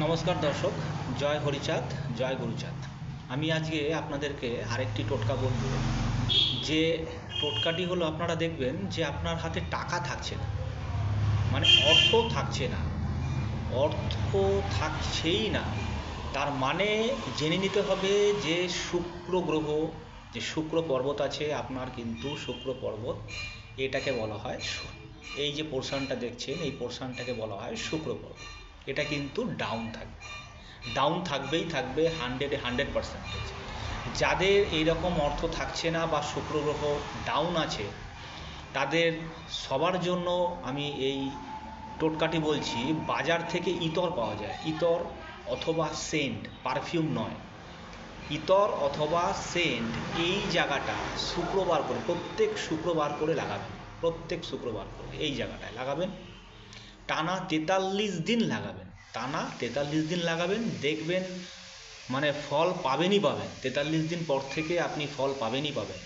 নমস্কার দর্শক, জয় হরিচাঁদ, জয় গুরুচাঁদ। আমি আজকে আপনাদেরকে আরেকটি টোটকা বলব। যে টোটকাটি হলো, আপনারা দেখবেন যে আপনার হাতে টাকা থাকছে না, মানে অর্থ থাকছে না, অর্থ থাকছেই না। তার মানে জেনে নিতে হবে যে শুক্র গ্রহ, যে শুক্র পর্বত আছে আপনার, কিন্তু শুক্র পর্বত এটাকে বলা হয়, এই যে পোর্শনটা দেখছেন এই পোর্শনটাকে বলা হয় শুক্র পর্বত। এটা কিন্তু ডাউন থাকবে, ডাউন থাকবেই থাকবে, 100%। যাদের এইরকম অর্থ থাকছে না বা শুক্র গ্রহ ডাউন আছে, তাদের সবার জন্য আমি এই টোটকাটি বলছি। বাজার থেকে ইতর পাওয়া যায়, ইতর অথবা সেন্ট, পারফিউম নয়, ইতর অথবা সেন্ট। এই জায়গাটা শুক্রবার করে, প্রত্যেক শুক্রবার করে লাগাবেন, প্রত্যেক শুক্রবার করে এই জায়গাটায় লাগাবেন। টানা 43 দিন লাগাবেন, টানা 43 দিন লাগাবেন, দেখবেন মানে ফল পাবেনই পাবেন। 43 দিন পর থেকে আপনি ফল পাবেনই পাবেন।